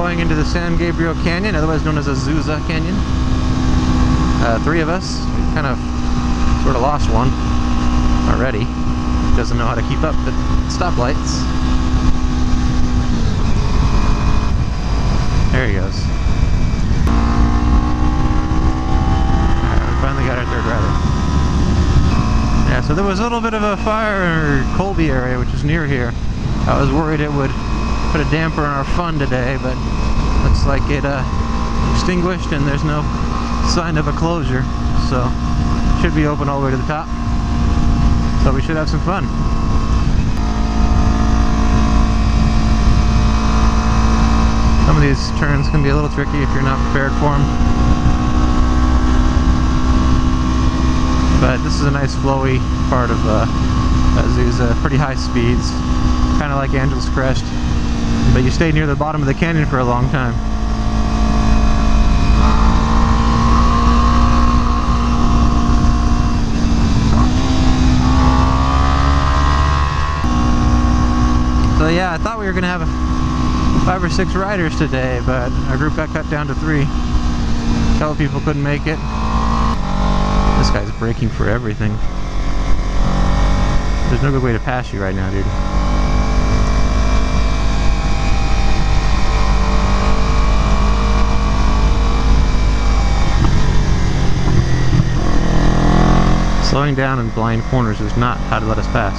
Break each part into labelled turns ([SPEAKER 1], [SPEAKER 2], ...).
[SPEAKER 1] going into the San Gabriel Canyon, otherwise known as Azusa Canyon. 3 of us. We kind of sort of lost one already. Doesn't know how to keep up at stoplights. There he goes. Alright, we finally got our 3rd rider. Yeah, so there was a little bit of a fire in Colby area, which is near here. I was worried it would put a damper on our fun today, but looks like it extinguished and there's no sign of a closure. So, should be open all the way to the top. So we should have some fun. Some of these turns can be a little tricky if you're not prepared for them. But this is a nice flowy part of Azusa, pretty high speeds, kind of like Angeles Crest, but you stay near the bottom of the canyon for a long time. So yeah, I thought we were going to have 5 or 6 riders today, but our group got cut down to 3. A couple people couldn't make it. This guy's braking for everything. There's no good way to pass you right now, dude. Slowing down in blind corners is not how to let us pass.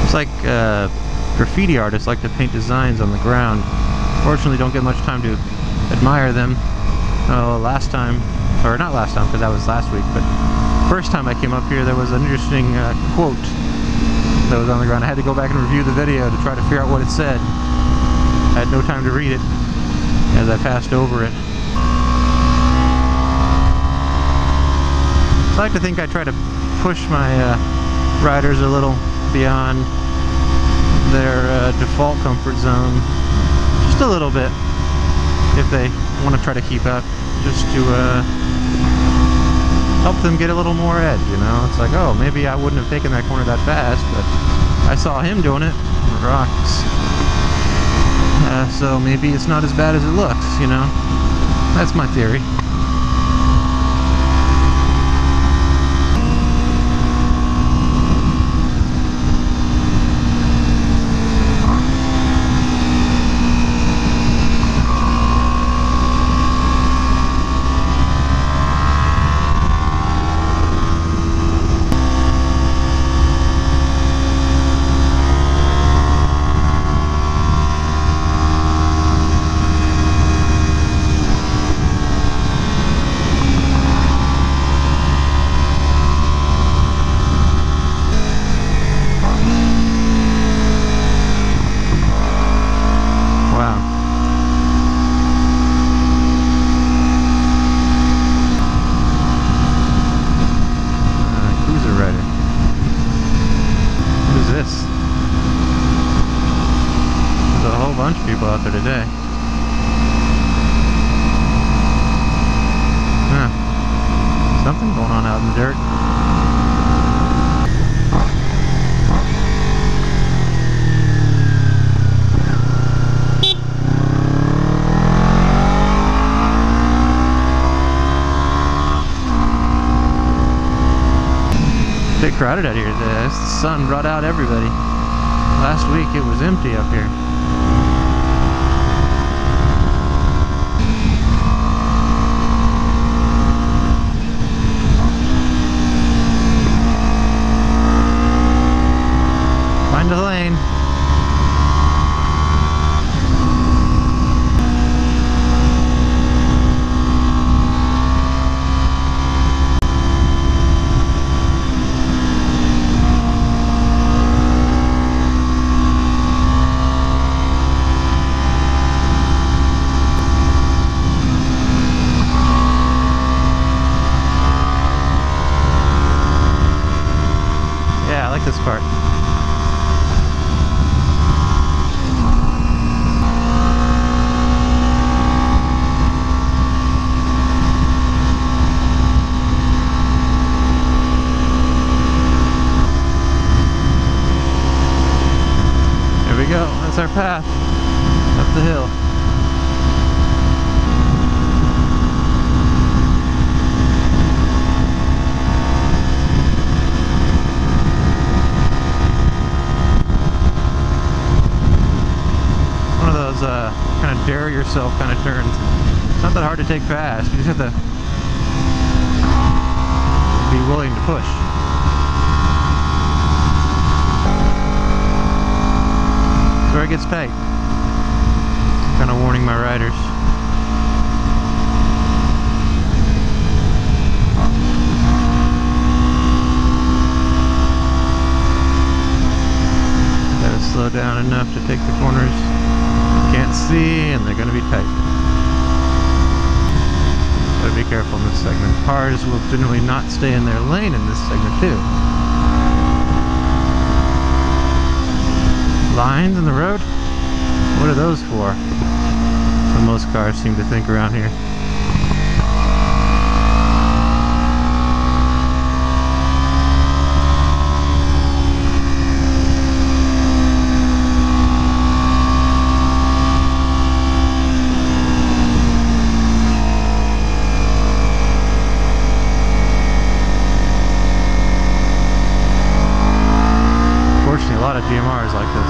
[SPEAKER 1] It's like graffiti artists like to paint designs on the ground. Fortunately, don't get much time to admire them. Last time, or not last time because that was last week, but first time I came up here there was an interesting quote that was on the ground. I had to go back and review the video to try to figure out what it said. I had no time to read it as I passed over it. I like to think I try to push my riders a little beyond their default comfort zone, just a little bit, if they want to try to keep up, just to help them get a little more edge, you know? It's like, oh, maybe I wouldn't have taken that corner that fast, but I saw him doing it on the rocks, so maybe it's not as bad as it looks, you know? That's my theory. Bunch of people out there today. Something going on out in the dirt. It's a bit crowded out here today. The sun brought out everybody. Last week it was empty up here. Find a lane. Yeah, I like this part. our path up the hill. One of those kind of dare yourself kind of turns. It's not that hard to take fast. You just have to be willing to push. That's where it gets tight. Kind of warning my riders. Gotta slow down enough to take the corners. Can't see, and they're gonna be tight. Gotta be careful in this segment. Cars will generally not stay in their lane in this segment too. Lines in the road? What are those for? So most cars seem to think around here. Unfortunately, a lot of GMRs like this.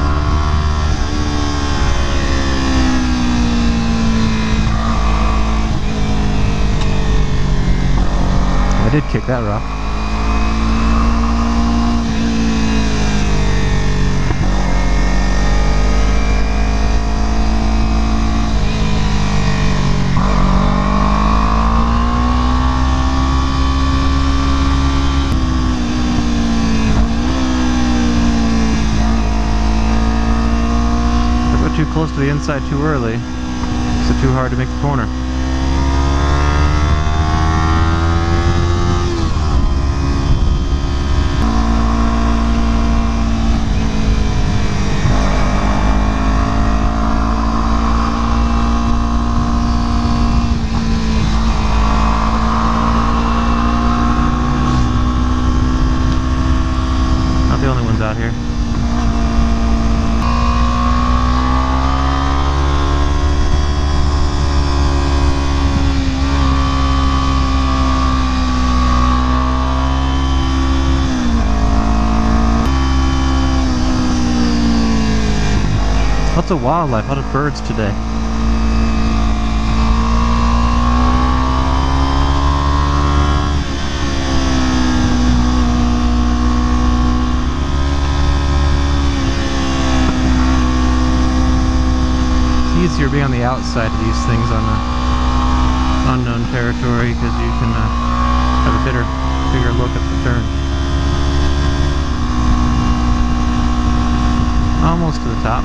[SPEAKER 1] I did kick that rock. Too close to the inside too early, so too hard to make the corner. Not the only ones out here. Lots of wildlife, a lot of birds today. It's easier being on the outside of these things on the unknown territory because you can have a bigger look at the turn. Almost to the top.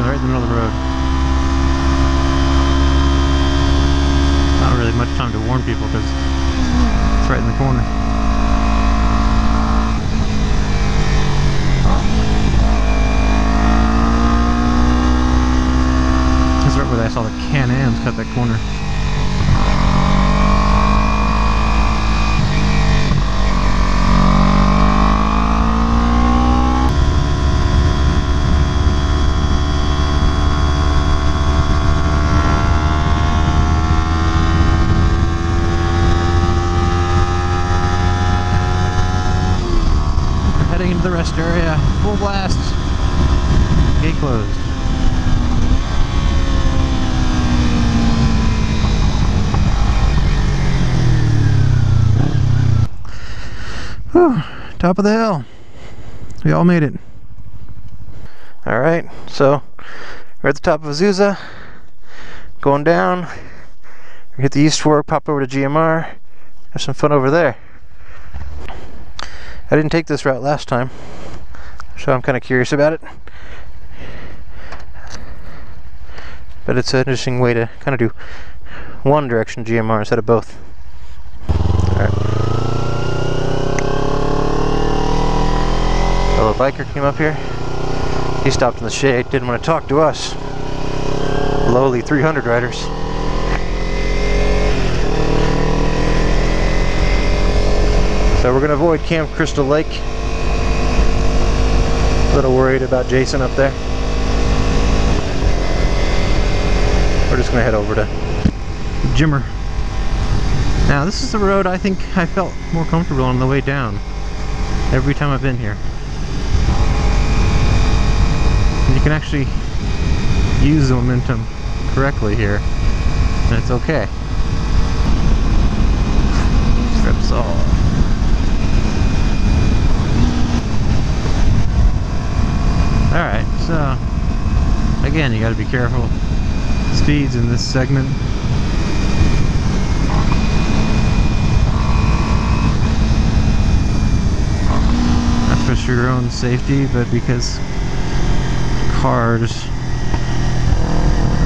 [SPEAKER 1] Right in the middle of the road. Not really much time to warn people because it's right in the corner. This is right where I saw the Can-Ams cut that corner. Into the rest area, full blast, gate closed. Whew, top of the hill. We all made it. Alright, so we're at the top of Azusa, going down, we hit the east fork, pop over to GMR, have some fun over there. I didn't take this route last time, so I'm kind of curious about it. But it's an interesting way to kind of do one direction GMR instead of both. Alright. Fellow biker came up here. He stopped in the shade, didn't want to talk to us lowly 300 riders. So we're going to avoid Camp Crystal Lake. A little worried about Jason up there. We're just going to head over to GMR. Now this is the road I think I felt more comfortable on the way down every time I've been here. And you can actually use the momentum correctly here, and it's okay. Repsol. Alright, so again, you gotta be careful. Speeds in this segment. Not for your own safety, but because cars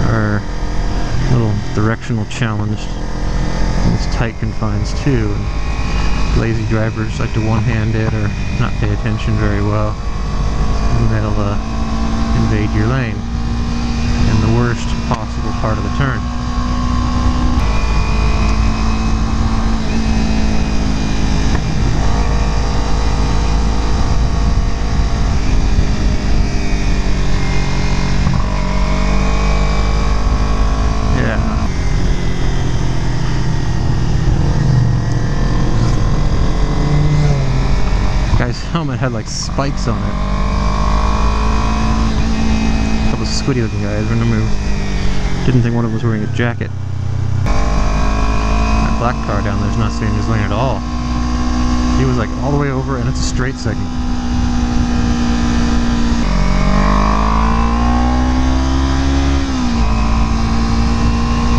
[SPEAKER 1] are a little directional challenged in these tight confines too, and lazy drivers like to one-hand it or not pay attention very well, and they'll invade your lane in the worst possible part of the turn. Guy's helmet had like spikes on it. A couple of squiddy looking guys. I remember, didn't think one of them was wearing a jacket. That black car down there's not staying in his lane at all. He was like all the way over, and it's a straight segment.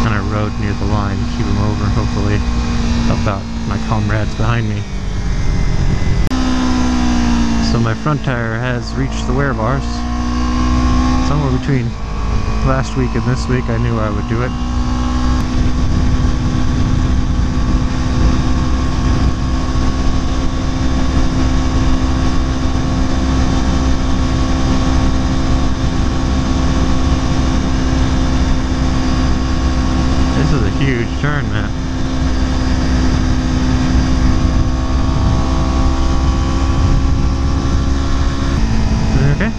[SPEAKER 1] And I rode near the line to keep him over, hopefully help out my comrades behind me. So my front tire has reached the wear bars. Somewhere between last week and this week I knew I would do it. This is a huge turn, man. Okay.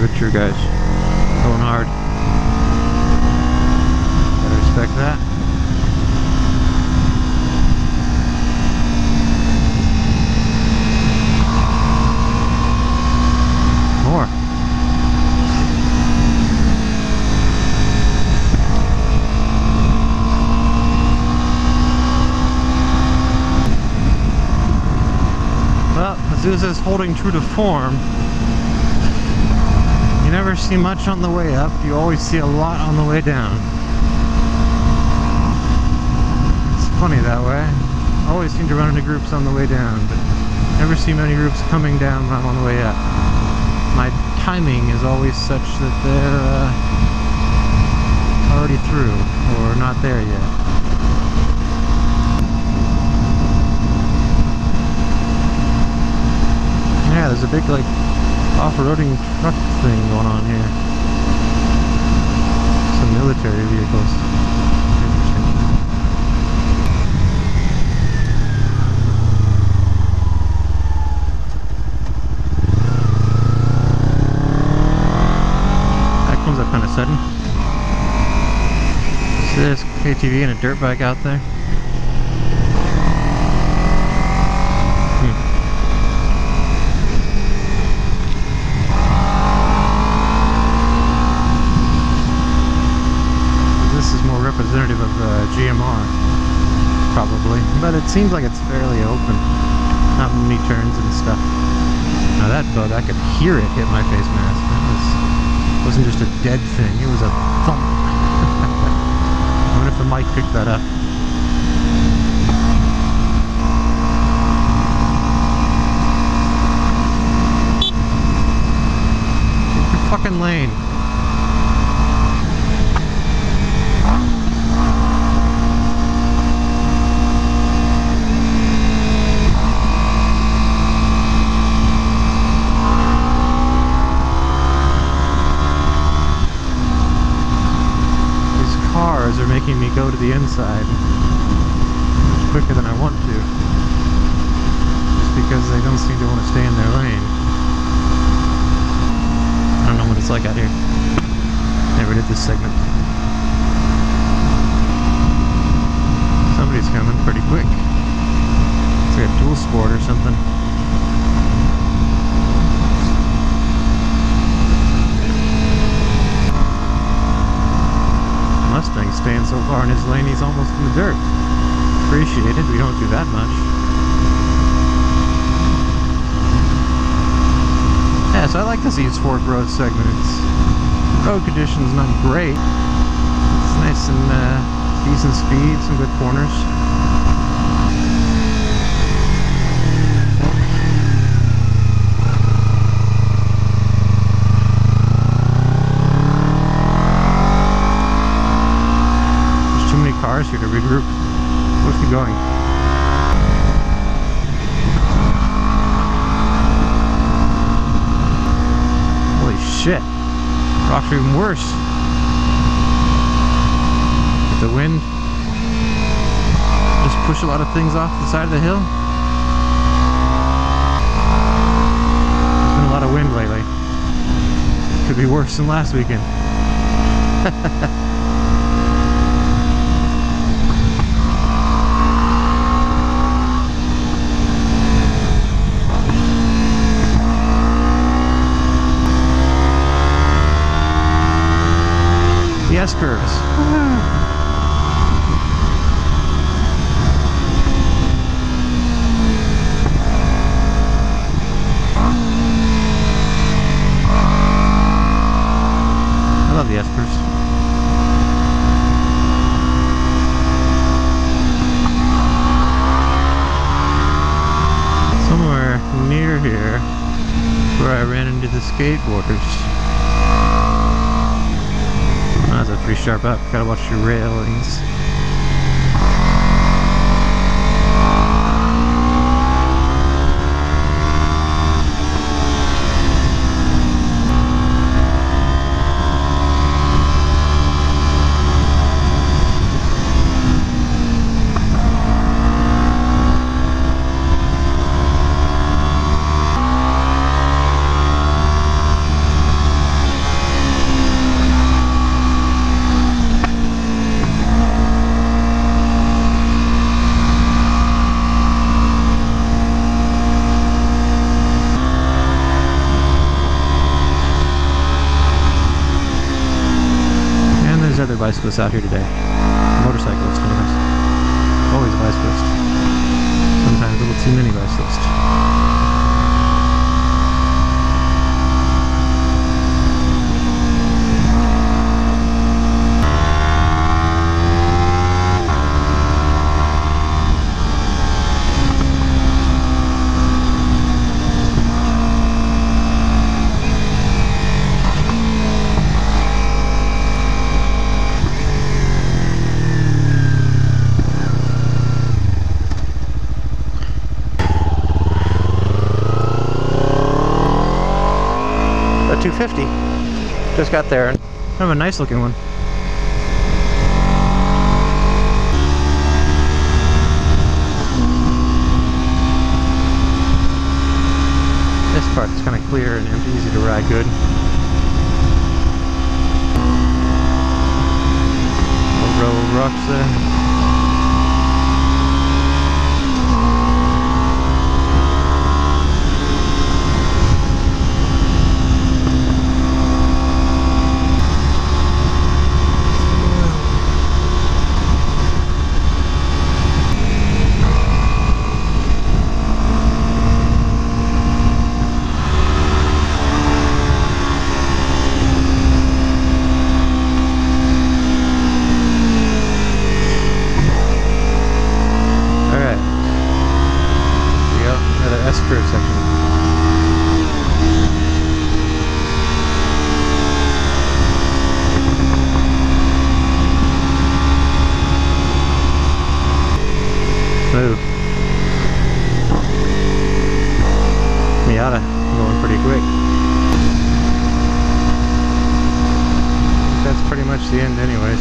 [SPEAKER 1] Richer guys going hard. Gotta respect that. More. Well, Azusa's holding true to form. You never see much on the way up, you always see a lot on the way down. It's funny that way. I always seem to run into groups on the way down, but never see many groups coming down when I'm on the way up. My timing is always such that they're already through, or not there yet. Yeah, there's a big, like, off-roading truck thing going on here. Some military vehicles. Interesting. That comes up kind of sudden. See this KTV and a dirt bike out there? Representative of GMR, probably, but it seems like it's fairly open, not many turns and stuff. Now that bug, I could hear it hit my face mask. It wasn't just a dead thing, it was a thump. I wonder if the mic picked that up. fucking lane. Are making me go to the inside much quicker than I want to, just because they don't seem to want to stay in their lane. I don't know what it's like out here. Never did this segment. Somebody's coming pretty quick. It's like a dual sport or something. Mustang staying so far in his lane, he's almost in the dirt. Appreciate it, we don't do that much. Yeah, so I like this East Fork Road segment. Road conditions not great. It's nice and decent speed, some good corners. Cars here to regroup. Let's keep going. Holy shit. Rocks are even worse. With the wind, just push a lot of things off the side of the hill. There's been a lot of wind lately. Could be worse than last weekend. The S-curves. I love the S-curves. Somewhere near here where I ran into the skateboarders. That's a pretty sharp up. Gotta watch your railings. Other bicyclists out here today. Motorcyclists, anyways. Always a bicyclist. Sometimes a little too many bicyclists. The 250. Just got there, and kind of a nice looking one. This part is kind of clear and easy to ride good. A row of rocks there. towards the end anyways.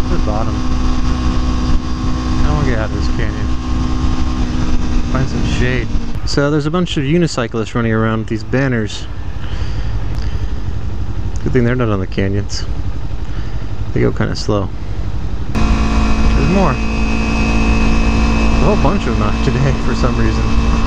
[SPEAKER 1] The bottom. I want to get out of this canyon. Find some shade. So there's a bunch of unicyclists running around with these banners. Good thing they're not on the canyons. They go kind of slow. There's more. A whole bunch of them out today for some reason.